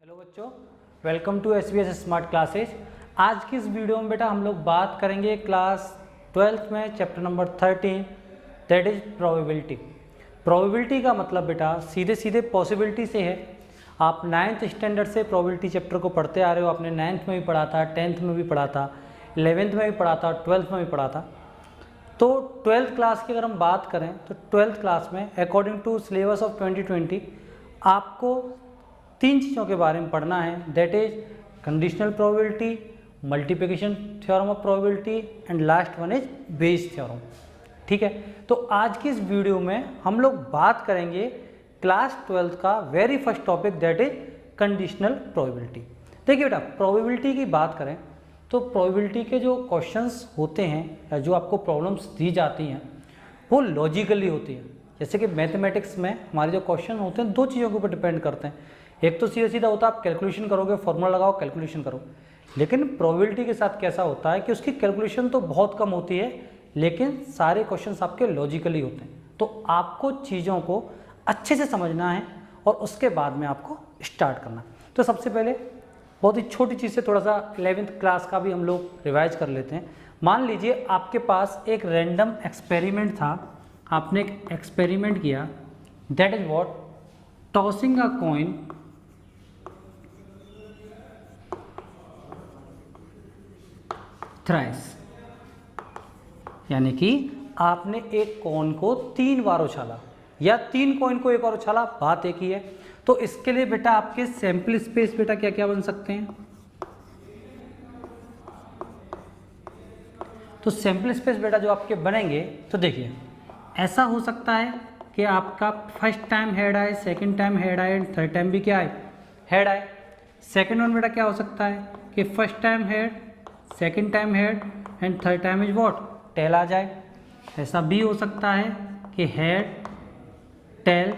Hello बच्चों, welcome to SBS smart classes. आज की इस वीडियो में बेटा हम लोग बात करेंगे क्लास 12th में chapter number 13 that is probability. Probability का मतलब बेटा सीधे सीधे पॉसिबिलिटी से है। आप 9th स्टैंडर्ड से प्रोबेबिलिटी चैप्टर को पढ़ते आ रहे हो। आपने 9th में भी पढ़ा था, 10th में भी पढ़ा था, 11th में भी पढ़ा था, 12th में भी पढ़ा था। तो 12th क्लास की अगर हम बात करें तो 12th क्लास में अकॉर्डिंग टू सिलेबस ऑफ 2020 आपको तीन चीज़ों के बारे में पढ़ना है, that is conditional probability, multiplication theorem of probability and last one is Bayes theorem. ठीक है, तो आज की इस वीडियो में हम लोग बात करेंगे क्लास 12th का very first topic that is conditional probability. देखिए बेटा, प्रोबेबिलिटी की बात करें तो प्रोबेबिलिटी के जो क्वेश्चंस होते हैं या जो आपको प्रॉब्लम्स दी जाती हैं वो लॉजिकली होती है। जैसे कि मैथमेटिक्स में हमारे जो क्वेश्चन होते हैं दो चीज़ों के ऊपर डिपेंड करते हैं। एक तो सीधा सीधा होता है आप कैलकुलेशन करोगे, फॉर्मूला लगाओ, कैलकुलेशन करो। लेकिन प्रोबेबिलिटी के साथ कैसा होता है कि उसकी कैलकुलेशन तो बहुत कम होती है लेकिन सारे क्वेश्चंस आपके लॉजिकली होते हैं। तो आपको चीज़ों को अच्छे से समझना है और उसके बाद में आपको स्टार्ट करना। तो सबसे पहले बहुत ही छोटी चीज़ से थोड़ा सा 11th क्लास का भी हम लोग रिवाइज कर लेते हैं। मान लीजिए आपके पास एक रैंडम एक्सपेरिमेंट था, आपने एक एक्सपेरिमेंट किया, that is what tossing a coin thrice, यानी कि आपने एक कॉइन को 3 बार उछाला या 3 कॉइन को एक बार उछाला, बात एक ही है। तो इसके लिए बेटा आपके सैंपल स्पेस बेटा क्या क्या बन सकते हैं? तो सैंपल स्पेस बेटा जो आपके बनेंगे, तो देखिए ऐसा हो सकता है कि आपका फर्स्ट टाइम हेड आए, सेकंड टाइम हेड आए एंड थर्ड टाइम भी क्या आए, हेड आए। सेकंड वन बेटा क्या हो सकता है कि first time head, second time head and third time is what, tail आ जाए। ऐसा भी हो सकता है कि हेड टेल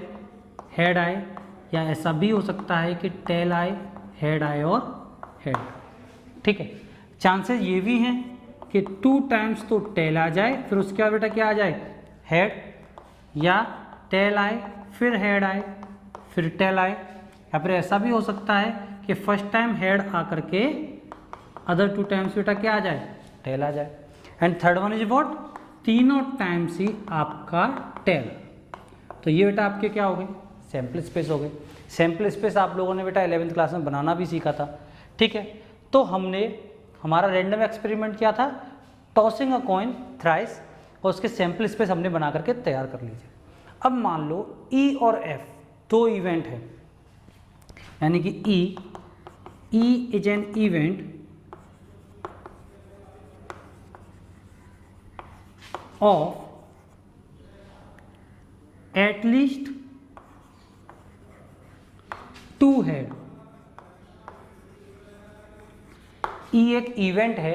हेड आए, या ऐसा भी हो सकता है कि टेल आए, हेड आए और हेड। ठीक है, चांसेस ये भी हैं कि 2 टाइम्स तो टेल आ जाए फिर उसके बाद बेटा क्या आ जाए, हेड, या टेल आए फिर हेड आए फिर टेल आए, या फिर ऐसा भी हो सकता है कि फर्स्ट टाइम हेड आकर के अदर 2 टाइम्स बेटा क्या आ जाए, टेल आ जाए। And third one is what, तीनों टाइम्स ही आपका टेल। तो ये बेटा आपके क्या हो गए, सैंपल स्पेस हो गए। सैंपल स्पेस आप लोगों ने बेटा 11th क्लास में बनाना भी सीखा था। ठीक है, तो हमने हमारा रैंडम एक्सपेरिमेंट किया था टॉसिंग अ कॉइन थ्राइस और उसके सैंपल स्पेस हमने बना करके तैयार कर लीजिए। अब मान लो ई और एफ दो इवेंट है, यानी कि ई is an event of at least 2 head। E एक इवेंट है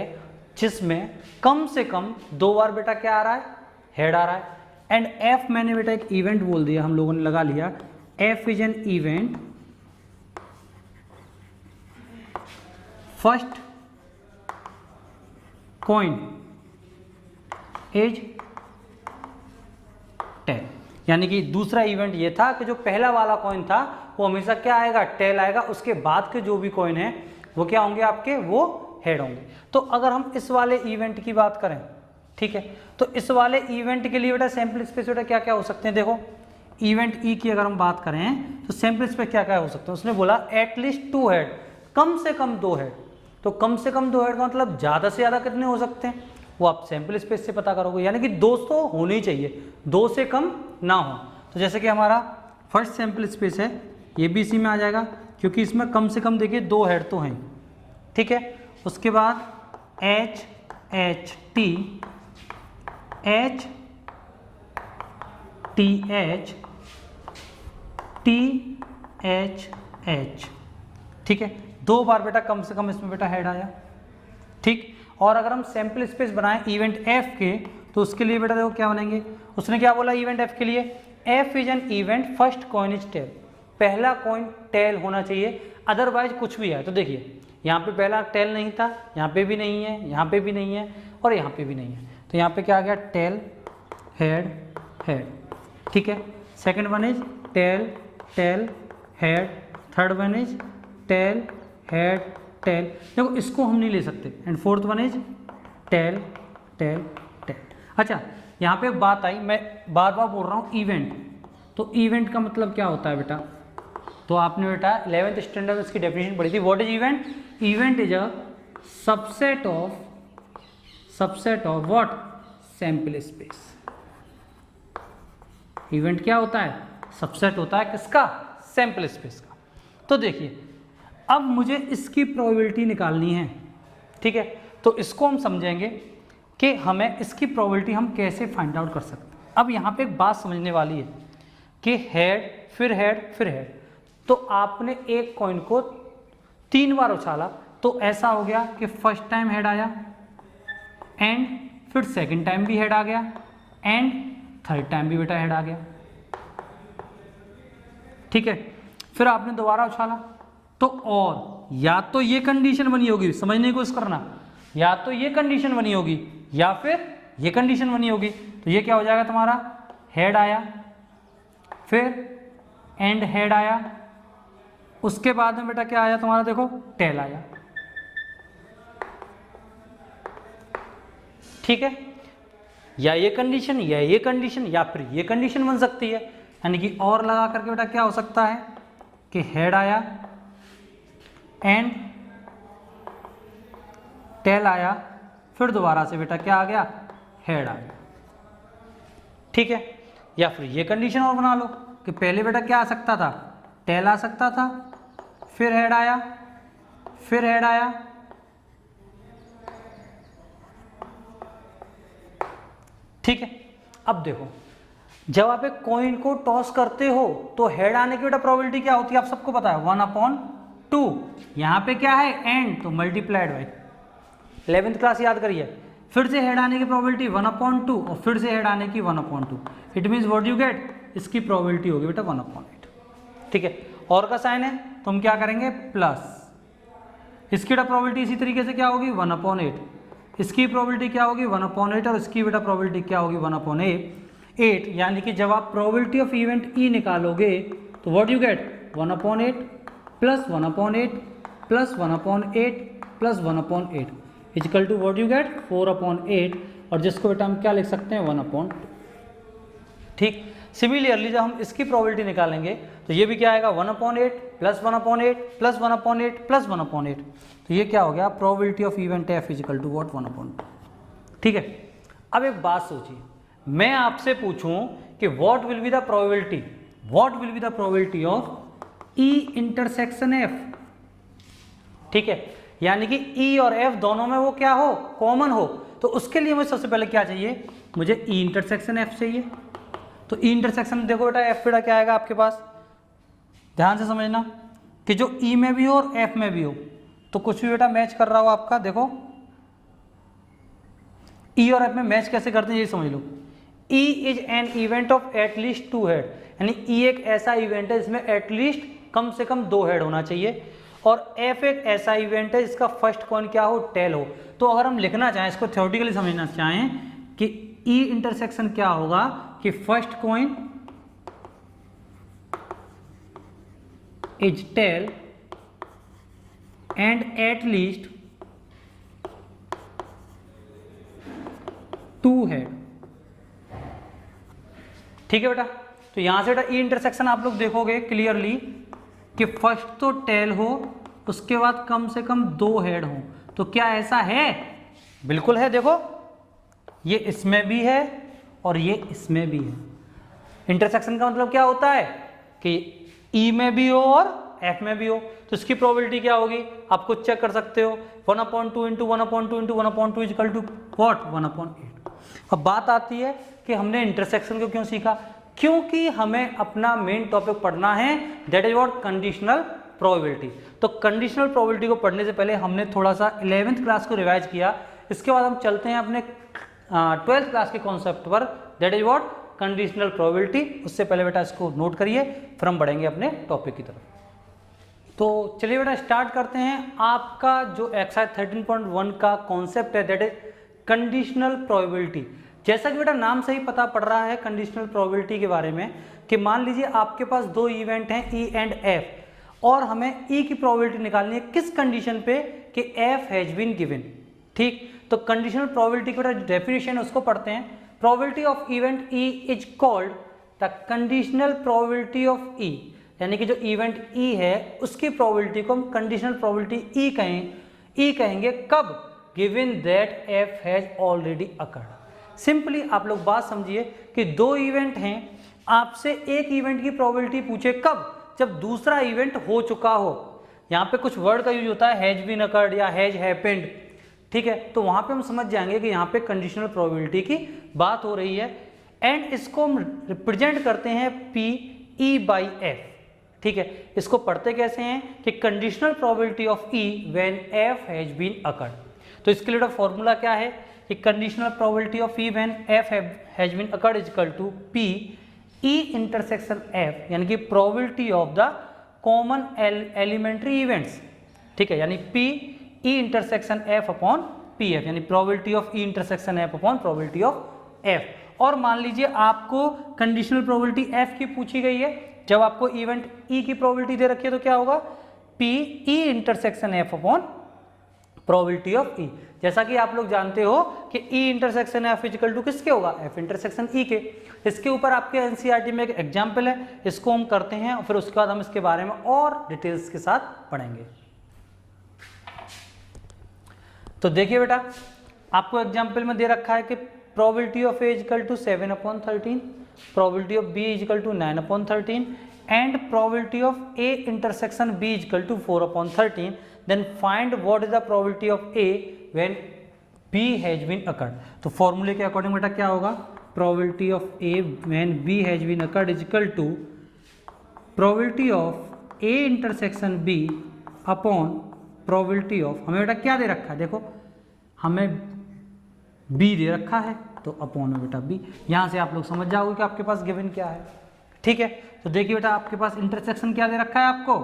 जिसमें कम से कम 2 बार बेटा क्या आ रहा है, हेड आ रहा है। एंड F मैंने बेटा एक इवेंट बोल दिया, हम लोगों ने लगा लिया, F is an event first coin is tail, यानी कि दूसरा इवेंट ये था कि जो पहला वाला कॉइन था वो हमेशा क्या आएगा, टेल आएगा। उसके बाद के जो भी कॉइन है वो क्या होंगे आपके, वो हेड होंगे। तो अगर हम इस वाले इवेंट की बात करें, ठीक है, तो इस वाले इवेंट के लिए बेटा सैंपल स्पेस बेटा क्या क्या हो सकते हैं। देखो इवेंट ई की अगर हम बात करें तो सैंपल स्पेस क्या क्या हो सकते हैं। उसने बोला एटलीस्ट 2 हेड, कम से कम 2 हेड। तो कम से कम 2 हेड का मतलब ज़्यादा से ज़्यादा कितने हो सकते हैं, वो आप सैंपल स्पेस से पता करोगे, यानी कि 2 तो होने ही चाहिए, 2 से कम ना हो। तो जैसे कि हमारा फर्स्ट सैंपल स्पेस है, ये भी इसी में आ जाएगा क्योंकि इसमें कम से कम देखिए 2 हेड तो हैं। ठीक है, उसके बाद H H T H T H T H H. ठीक है, 2 बार बेटा कम से कम इसमें बेटा हेड आया। ठीक, और अगर हम सैंपल स्पेस बनाएं इवेंट एफ के तो उसके लिए बेटा देखो क्या बनेंगे। उसने क्या बोला इवेंट एफ के लिए, F is an event first coin is tail, पहला कॉइन टेल होना चाहिए, अदरवाइज कुछ भी है। तो देखिए यहाँ पे पहला टेल नहीं था, यहाँ पे भी नहीं है, यहाँ पे भी नहीं है और यहाँ पे भी नहीं है, तो यहाँ पे क्या आ गया, टेल हेड हेड। ठीक है, second one is tail tail head, third one is tail, head, tail. देखो इसको हम नहीं ले सकते। And fourth one is tail, tail, tail. अच्छा, यहाँ पे बात आई, मैं बार बार बोल रहा हूँ इवेंट। तो इवेंट का मतलब क्या होता है बेटा? तो आपने बेटा 11th स्टैंडर्ड में इसकी डेफिनेशन पढ़ी थी। What is event? Event is a subset of what? Sample space. Event क्या होता है? सबसेट होता है किसका? सैंपल स्पेस का। तो देखिए, अब मुझे इसकी प्रोबेबिलिटी निकालनी है, ठीक है? तो इसको हम समझेंगे कि हमें इसकी प्रोबेबिलिटी हम कैसे फाइंड आउट कर सकते हैं। अब यहाँ पे एक बात समझने वाली है कि हेड फिर हेड फिर हेड, तो आपने एक कॉइन को 3 बार उछाला, तो ऐसा हो गया कि फर्स्ट टाइम हेड आया, एंड फिर सेकंड टाइम भी हेड आ गया, एंड थर्ड टाइम भी बेटा हेड आ गया, ठीक है? फिर आपने दोबारा उछाला, तो और या तो ये कंडीशन बनी होगी, समझने की कोशिश करना, या तो ये कंडीशन बनी होगी या फिर ये कंडीशन बनी होगी। तो ये क्या हो जाएगा तुम्हारा? हेड आया, फिर एंड हेड आया, उसके बाद में बेटा क्या आया तुम्हारा? देखो टेल आया, ठीक है? या ये कंडीशन या ये कंडीशन या फिर ये कंडीशन बन सकती है। यानी कि और लगा करके बेटा क्या हो सकता है कि हेड आया, एंड टेल आया, फिर दोबारा से बेटा क्या आ गया? हेड आ गया, ठीक है? या फिर ये कंडीशन और बना लो कि पहले बेटा क्या आ सकता था? टेल आ सकता था, फिर हेड आया, फिर हेड आया, ठीक है? अब देखो, जब आप एक कॉइन को टॉस करते हो तो हेड आने की बेटा प्रोबेबिलिटी क्या होती है? आप सबको पता है 1/2। यहाँ पे क्या है? एंड, तो मल्टीप्लाइड बाई 11th क्लास याद करिए। फिर से हेड आने की प्रोबेबिलिटी 1/2 और फिर से हेड आने की 1/2। It means what you gate? इसकी प्रोबेबिलिटी होगी बेटा 1/8, ठीक है? और का साइन है तो हम क्या करेंगे? प्लस। इसकी बेटा प्रोबेबिलिटी इसी तरीके से क्या होगी? 1/8। इसकी प्रोबेबिलिटी क्या होगी? 1/8, और इसकी बेटा प्रोबेबिलिटी क्या होगी? 1/8। यानी कि जब आप प्रोबेबिलिटी ऑफ इवेंट ई निकालोगे तो what you get? 1/8 plus 1/8 plus 1/8 plus 1/8 equal to what you get? 4/8, और जिसको बेटा हम क्या लिख सकते हैं? 1/2, ठीक? सिमिलरली जब हम इसकी प्रोबेबिलिटी निकालेंगे तो ये भी क्या आएगा? 1/8 प्लस 1/8 प्लस 1/8 प्लस 1/8। तो ये क्या हो गया? Probability of event F equal to what? 1/2, ठीक है? अब एक बात सोचिए, मैं आपसे पूछूं कि what will be the probability of E intersection F, ठीक है? यानी कि ई और एफ दोनों में वो क्या हो? कॉमन हो। तो उसके लिए मुझे सबसे पहले क्या चाहिए? मुझे ई इंटरसेक्शन एफ चाहिए। तो ई इंटरसेक्शन देखो बेटा, एफ बेटा क्या आएगा आपके पास? ध्यान से समझना कि जो ई में भी हो और एफ में भी हो, तो कुछ भी बेटा मैच कर रहा हो आपका, देखो ई और एफ में मैच कैसे करते हैं ये समझ लो। E is an event of at least 2 head, यानी ई एक ऐसा इवेंट है जिसमें एटलीस्ट कम से कम 2 हेड होना चाहिए, और एफ एक ऐसा इवेंट है जिसका फर्स्ट कॉइन क्या हो? टेल हो। तो अगर हम लिखना चाहें, इसको थ्योरेटिकली समझना चाहें कि ई इंटरसेक्शन क्या होगा कि first coin is tail and at least 2 head, ठीक है बेटा? तो यहां से बेटा ई इंटरसेक्शन आप लोग देखोगे क्लियरली कि फर्स्ट तो टेल हो, उसके बाद कम से कम 2 हेड हो। तो क्या ऐसा है? बिल्कुल है। देखो ये इसमें भी है और ये इसमें भी है। इंटरसेक्शन का मतलब क्या होता है कि ई में भी हो और एफ में भी हो। तो इसकी प्रोबेबिलिटी क्या होगी? आप खुद चेक कर सकते हो। 1/2 into 1/2 into 1/2 equal to what? 1/8। अब बात आती है कि हमने इंटरसेक्शन को क्यों सीखा? क्योंकि हमें अपना मेन टॉपिक पढ़ना है, that is what? Conditional probability. तो कंडीशनल प्रोबेबिलिटी को पढ़ने से पहले हमने थोड़ा सा 11th क्लास को रिवाइज किया। इसके बाद हम चलते हैं अपने 12th क्लास के कॉन्सेप्ट पर, that is what? Conditional probability. उससे पहले बेटा इसको नोट करिए, फिर हम बढ़ेंगे अपने टॉपिक की तरफ। तो चलिए बेटा स्टार्ट करते हैं। आपका जो एक्सरसाइज 13.1 का कॉन्सेप्ट है दैट इज कंडीशनल प्रोबेबिलिटी। जैसा कि बेटा नाम से ही पता पड़ रहा है कंडीशनल प्रोबेबिलिटी के बारे में कि मान लीजिए आपके पास 2 इवेंट हैं ई एंड एफ, और हमें ई की प्रोबेबिलिटी निकालनी है किस कंडीशन पे कि एफ हैज बीन गिवन। ठीक, तो कंडीशनल प्रोबेबिलिटी का डेफिनेशन उसको पढ़ते हैं। Probability of event E is called the conditional probability of E, यानी कि जो इवेंट ई है उसकी प्रोबेबिलिटी को हम कंडीशनल प्रोबेबिलिटी ई कहेंगे कब, given that F has already occurred. Simply आप लोग बात समझिए कि दो इवेंट हैं, आपसे एक इवेंट की प्रोबेबिलिटी पूछे कब, जब दूसरा इवेंट हो चुका हो। यहाँ पे कुछ वर्ड का यूज होता है हैज बीन अकर्ड या हैज हैपेंड, ठीक है, तो वहां पे हम समझ जाएंगे कि यहाँ पे कंडीशनल प्रोबेबिलिटी की बात हो रही है। एंड इसको हम रिप्रेजेंट करते हैं पी ई बाई एफ। ठीक है, इसको पढ़ते कैसे हैं कि conditional probability of E when F has been occurred. तो इसके लिए फॉर्मूला क्या है कि conditional probability of E when F has been occurred is equal to P E intersection F, यानी कि probability of the common elementary events. ठीक है, यानी P E intersection F upon P F, यानी probability of E intersection F upon probability of F. और मान लीजिए आपको कंडीशनल प्रोबेबिलिटी एफ की पूछी गई है, जब आपको इवेंट ई की प्रोबेबिलिटी दे रखी है तो क्या होगा, P E intersection F upon probability of E. जैसा कि आप लोग जानते हो कि E intersection F equal to किसके होगा, एफ इंटरसेक्शन ई के। इसके ऊपर आपके एनसीईआरटी में एक एग्जाम्पल है, इसको हम करते हैं और फिर उसके बाद हम इसके बारे में और डिटेल्स के साथ पढ़ेंगे। तो देखिए बेटा, आपको एग्जाम्पल में दे रखा है कि probability of A equal to 7/13, probability of B equal to 9/13 and probability of A intersection B equal to 4/13। Then find what is the probability of A when B has been occurred. तो फॉर्मूले के according बेटा क्या होगा, probability of A when B has been occurred is equal to probability of A intersection B upon probability of, हमें बेटा क्या दे रखा है, देखो हमें बी दे रखा है तो अपॉन में बेटा बी। यहाँ से आप लोग समझ जाओगे कि आपके पास गिवन क्या है। ठीक है, तो देखिए बेटा आपके पास इंटरसेक्शन क्या दे रखा है, आपको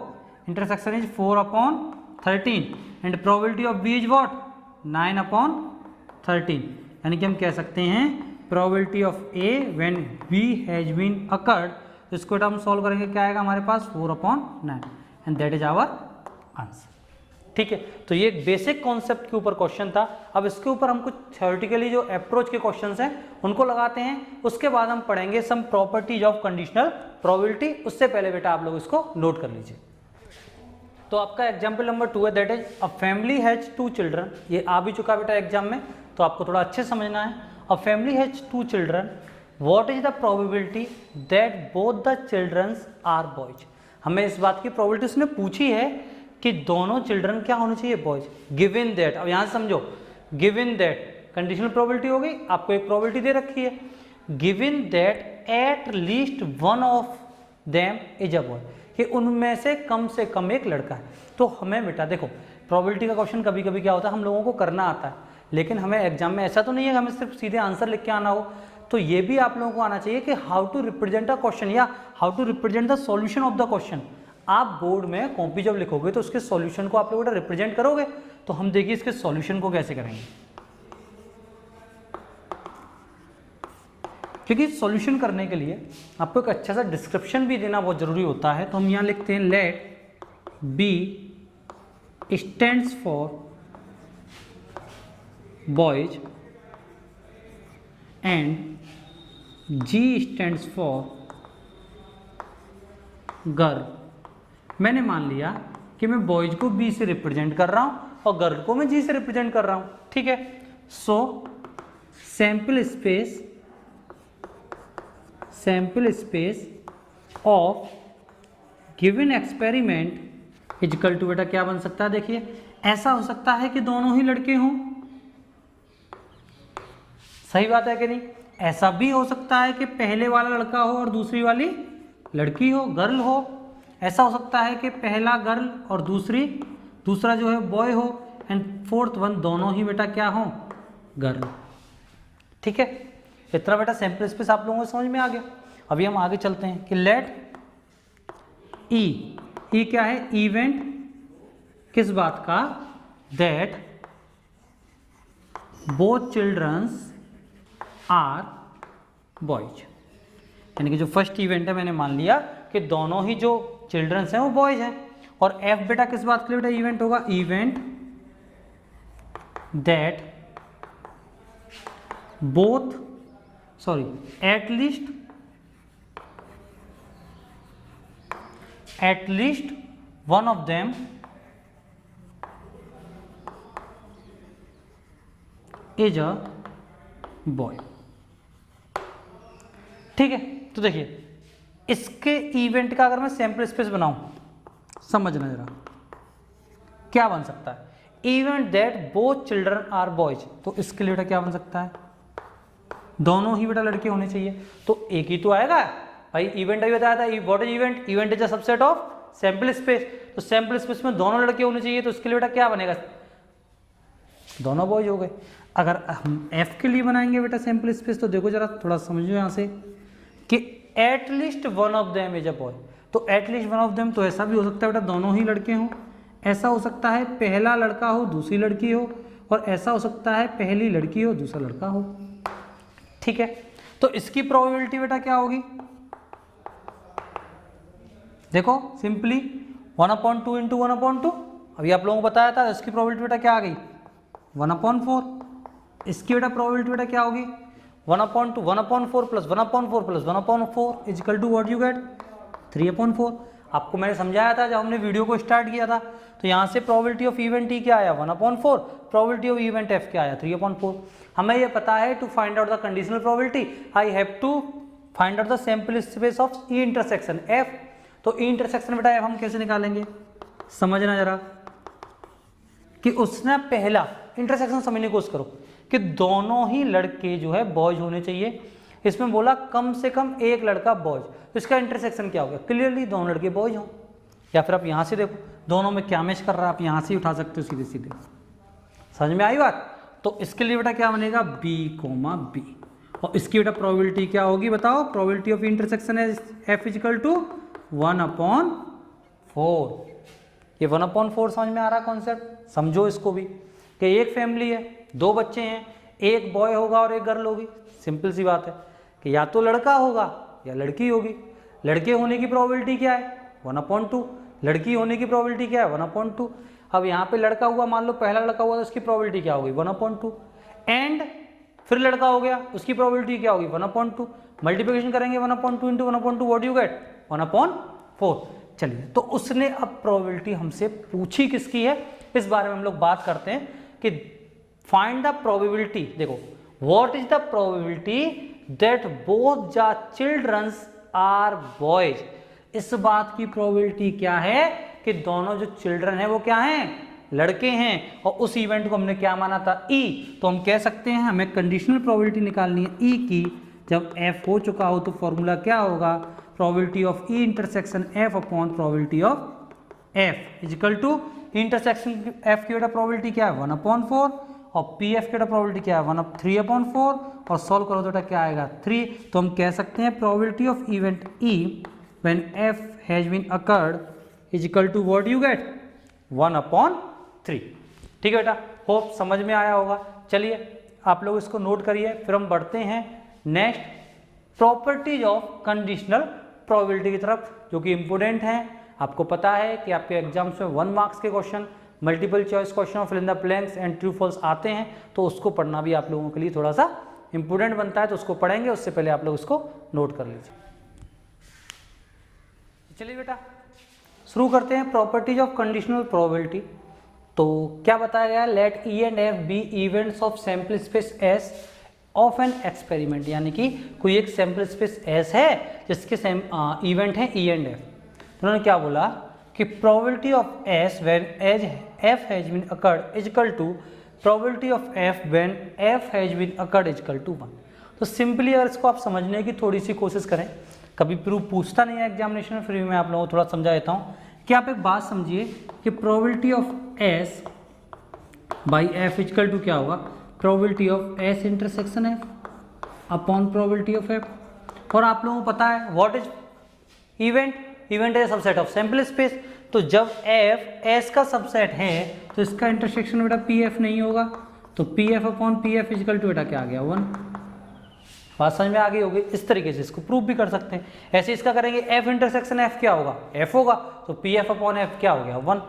intersection is 4/13 and probability of B is what 9/13, यानी कि हम कह सकते हैं probability of A when B has been occurred. तो इसको बेटा हम सॉल्व करेंगे, क्या आएगा हमारे पास 4/9 and that is our answer. ठीक है, तो ये एक बेसिक कॉन्सेप्ट के ऊपर क्वेश्चन था। अब इसके ऊपर हम कुछ थ्योरेटिकली जो अप्रोच के क्वेश्चंस हैं उनको लगाते हैं, उसके बाद हम पढ़ेंगे some properties of conditional probability. उससे पहले बेटा आप लोग इसको नोट कर लीजिए। तो आपका एग्जाम्पल नंबर 2 है, that is a family has 2 children. ये आ भी चुका बेटा एग्जाम में, तो आपको थोड़ा अच्छे समझना है। A family has 2 children, what is the probability that both the childrens are boys. हमें इस बात की प्रोबेबिलिटी उसने पूछी है कि दोनों चिल्ड्रन क्या होने चाहिए, बॉयज। गिवन दैट, अब यहाँ से समझो, गिवन दैट कंडीशनल प्रोबेबिलिटी हो गई, आपको एक प्रोबेबिलिटी दे रखी है, given that at least one of them is a boy, कि उनमें से कम एक लड़का है। तो हमें बेटा देखो, प्रोबेबिलिटी का क्वेश्चन कभी कभी क्या होता है, हम लोगों को करना आता है, लेकिन हमें एग्जाम में ऐसा तो नहीं है हमें सिर्फ सीधे आंसर लिख के आना हो। तो ये भी आप लोगों को आना चाहिए कि how to represent a question या how to represent the solution of the question. आप बोर्ड में कॉपी जब लिखोगे तो उसके सॉल्यूशन को आप लोग रिप्रेजेंट करोगे। तो हम देखिए इसके सॉल्यूशन को कैसे करेंगे, क्योंकि सॉल्यूशन करने के लिए आपको एक अच्छा सा डिस्क्रिप्शन भी देना बहुत जरूरी होता है। तो हम यहाँ लिखते हैं let B stands for boys and G stands for girl. मैंने मान लिया कि मैं बॉयज को बी से रिप्रेजेंट कर रहा हूं और गर्ल को मैं जी से रिप्रेजेंट कर रहा हूं। ठीक है, so sample space of given experiment equal to बेटा क्या बन सकता है, देखिए ऐसा हो सकता है कि दोनों ही लड़के हों, सही बात है कि नहीं। ऐसा भी हो सकता है कि पहले वाला लड़का हो और दूसरी वाली लड़की हो, गर्ल हो। ऐसा हो सकता है कि पहला गर्ल और दूसरा जो है बॉय हो एंड फोर्थ वन दोनों ही बेटा क्या हो, गर्ल। ठीक है, इतना बेटा सैंपल स्पेस आप लोगों को समझ में आ गया। अभी हम आगे चलते हैं कि लेट ई क्या है, इवेंट किस बात का, that both childrens are boys, यानी कि जो फर्स्ट इवेंट है मैंने मान लिया कि दोनों ही जो चिल्ड्रंस हैं वो बॉयज हैं और एफ बेटा किस बात के लिए बेटा इवेंट होगा, event that both at least one of them is a boy। ठीक है, तो देखिए इसके इवेंट का अगर मैं सैंपल स्पेस बनाऊं, समझना जरा क्या बन सकता है, event that both children are boys. तो इसके लिए बेटा क्या बन सकता है, दोनों ही बेटा लड़के होने चाहिए। तो एक ही तो आएगा भाई, इवेंट अभी बताया था, what is event, event is a subset of sample space. तो सैंपल स्पेस में दोनों लड़के होने चाहिए, तो इसके लिए बेटा क्या बनेगा, दोनों बॉयज हो गए। अगर हम एफ के लिए बनाएंगे बेटा सैंपल स्पेस, तो देखो जरा थोड़ा समझो यहाँ से कि at least one of them is a boy. तो एटलीस्ट वन ऑफ देम तो ऐसा भी हो सकता है बेटा दोनों ही लड़के हों, ऐसा हो सकता है पहला लड़का हो दूसरी लड़की हो, और ऐसा हो सकता है पहली लड़की हो दूसरा लड़का हो। ठीक है, तो इसकी प्रोबेबिलिटी बेटा क्या होगी, देखो सिंपली 1/2 इंटू 1/2। अभी आप लोगों को बताया था, इसकी प्रोबेबिलिटी बेटा क्या आ गई 1/4। इसकी बेटा प्रोबेबिलिटी बेटा क्या होगी 1/2, 1/4 plus 1/4 plus 1/4 is equal to what you get 3/4। आपको मैंने समझाया था जब हमने वीडियो को स्टार्ट किया था, तो यहाँ से प्रोबेबिलिटी ऑफ इवेंट ई क्या आया 1/4, प्रोबेबिलिटी ऑफ इवेंट एफ क्या आया 3/4। हमें ये पता है to find out the conditional probability I have to find out the sample space of E intersection F. तो ई इंटरसेक्शन बेटा एफ हम कैसे निकालेंगे, समझना जरा कि उसने पहला इंटरसेक्शन समझने की कोशिश करो कि दोनों ही लड़के जो है बॉयज होने चाहिए। इसमें बोला कम से कम एक लड़का बॉयज, तो इसका इंटरसेक्शन क्या हो गया, क्लियरली दोनों लड़के बॉयज हों। या फिर आप यहाँ से देखो दोनों में क्या मैच कर रहा है, आप यहाँ से ही उठा सकते हो सीधे सीधे। समझ में आई बात। तो इसके लिए बेटा क्या बनेगा बी कोमा बी, और इसकी बेटा प्रोबेबिलिटी क्या होगी बताओ, प्रोबेबिलिटी ऑफ इंटरसेक्शन है एफ इजिकल टू 1/4। ये 1/4 समझ में आ रहा कॉन्सेप्ट, समझो इसको भी कि एक फैमिली है, दो बच्चे हैं, एक बॉय होगा और एक गर्ल होगी। सिंपल सी बात है कि या तो लड़का होगा या लड़की होगी। लड़के होने की प्रोबेबिलिटी क्या है 1/2, लड़की होने की प्रोबेबिलिटी क्या है 1/2। अब यहाँ पे लड़का हुआ, मान लो पहला लड़का हुआ तो उसकी प्रोबेबिलिटी क्या होगी 1/2, एंड फिर लड़का हो गया उसकी प्रोबेबिलिटी क्या होगी 1/2। मल्टीप्लिकेशन करेंगे 1/2 इंटू 1/2 व्हाट यू गेट 1/4। चलिए, तो उसने अब प्रोबेबिलिटी हमसे पूछी किसकी है, इस बारे में हम लोग बात करते हैं कि फाइंड द प्रोबेबिलिटी। देखो what is the probability that both the childrens are boys. इस बात की प्रोबेबिलिटी क्या है कि दोनों जो चिल्ड्रन है वो क्या हैं, लड़के हैं। और उस इवेंट को हमने क्या माना था ई, तो हम कह सकते हैं हमें कंडीशनल प्रोबेबिलिटी निकालनी है ई की। जब एफ हो चुका हो तो फॉर्मूला क्या होगा, probability of E intersection F upon probability of F is equal to intersection F की बेटा प्रोबेबिलिटी क्या है 1/4, और पी एफ की बेटा प्रोबेबिलिटी क्या है 3/4, और सॉल्व करो तो बेटा क्या आएगा 3। तो हम कह सकते हैं probability of event E when F has been occurred is equal to what you get 1/3। ठीक है बेटा, होप समझ में आया होगा। चलिए आप लोग इसको नोट करिए, फिर हम बढ़ते हैं next properties of conditional probability की तरफ, जो कि इंपोर्टेंट है। आपको पता है कि आपके एग्जाम्स में 1 मार्क्स के question, multiple choice question, fill in the blanks and true false आते हैं, तो उसको पढ़ना भी आप लोगों के लिए थोड़ा सा इंपोर्टेंट बनता है। तो उसको पढ़ेंगे, उससे पहले आप लोग उसको नोट कर लीजिए। चलिए बेटा शुरू करते हैं प्रॉपर्टीज ऑफ कंडीशनल प्रोबेबिलिटी। तो क्या बताया गया, let E and F be events of sample space S of an experiment, यानी कि कोई एक सैंपल स्पेस एस है जिसके इवेंट है ई एंड एफ। तो उन्होंने क्या बोला कि probability of S when as F has been occurred is equal to probability of F when F has been occurred is equal to 1। तो सिंपली अगर इसको आप समझने की थोड़ी सी कोशिश करें, कभी प्रूफ पूछता नहीं है एग्जामिनेशन में, फिर भी मैं आप लोगों को थोड़ा समझा देता हूँ कि आप एक बात समझिए कि probability of S by F is equal to क्या होगा, probability of S intersection F upon probability of F. और आप लोगों को पता है व्हाट इज इवेंट, इवेंट है सबसेट ऑफ सैंपल स्पेस। तो जब एफ एस का सबसेट है तो इसका इंटरसेक्शन बेटा पी एफ नहीं होगा, तो P F upon P F is equal to बेटा क्या आ गया 1। बात समझ में आ गई होगी। इस तरीके से इसको प्रूव भी कर सकते हैं। ऐसे इसका करेंगे एफ इंटरसेक्शन एफ क्या होगा, एफ होगा, तो पी एफ अपॉन एफ क्या हो गया 1।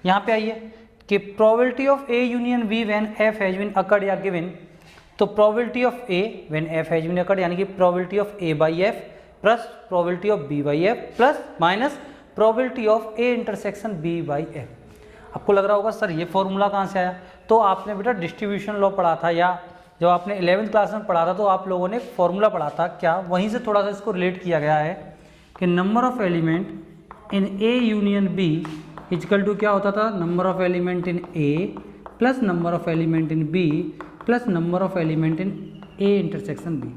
यहाँ पे आइए कि probability of A union B when F has been occurred या गिवन, तो probability of A when F has been occurred यानी कि probability of A by F plus probability of B by F plus minus probability of A intersection B by F. आपको लग रहा होगा sir ये formula कहाँ से आया, तो आपने बेटा डिस्ट्रीब्यूशन लॉ पढ़ा था, या जब आपने 11th क्लास में पढ़ा था तो आप लोगों ने एक फॉर्मूला पढ़ा था, क्या वहीं से थोड़ा सा इसको रिलेट किया गया है कि number of element in A union B is equal to क्या होता था, number of element in A plus number of element in B plus number of element in A intersection B.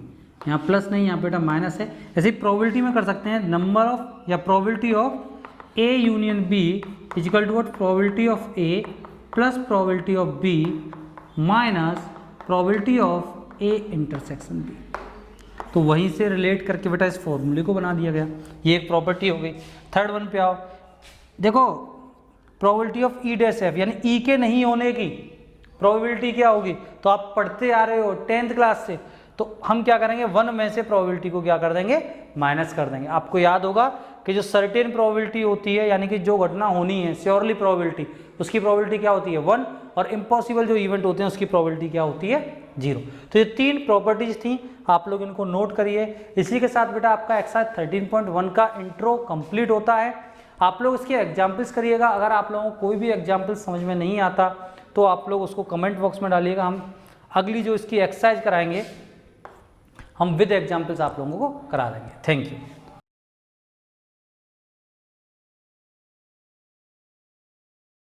यहाँ प्लस नहीं, यहाँ बेटा माइनस है। ऐसे ही प्रोबेबिलिटी में कर सकते हैं, नंबर ऑफ या probability of A union B is equal to what, probability of A plus probability of B minus probability of A intersection B. तो वहीं से रिलेट करके बेटा इस फॉर्मूले को बना दिया गया। ये एक प्रॉपर्टी हो गई। थर्ड वन पे आओ, देखो probability of E dash F यानी ई के नहीं होने की प्रोबेबिलिटी क्या होगी, तो आप पढ़ते आ रहे हो 10th क्लास से, तो हम क्या करेंगे 1 में से प्रोबेबिलिटी को क्या कर देंगे, माइनस कर देंगे। आपको याद होगा कि जो सर्टेन प्रोबेबिलिटी होती है यानी कि जो घटना होनी है श्योरली प्रोबेबिलिटी, उसकी प्रोबेबिलिटी क्या होती है 1, और इम्पॉसिबल जो इवेंट होते हैं उसकी प्रोबेबिलिटी क्या होती है 0। तो ये 3 प्रॉपर्टीज थी, आप लोग इनको नोट करिए। इसी के साथ बेटा आपका एक्सरसाइज 13.1 का इंट्रो कंप्लीट होता है। आप लोग इसके एग्जाम्पल्स करिएगा। अगर आप लोगों को कोई भी एग्जाम्पल समझ में नहीं आता तो आप लोग उसको कमेंट बॉक्स में डालिएगा। हम अगली जो इसकी एक्सरसाइज कराएंगे हम विद एग्जाम्पल्स आप लोगों को करा देंगे। Thank you.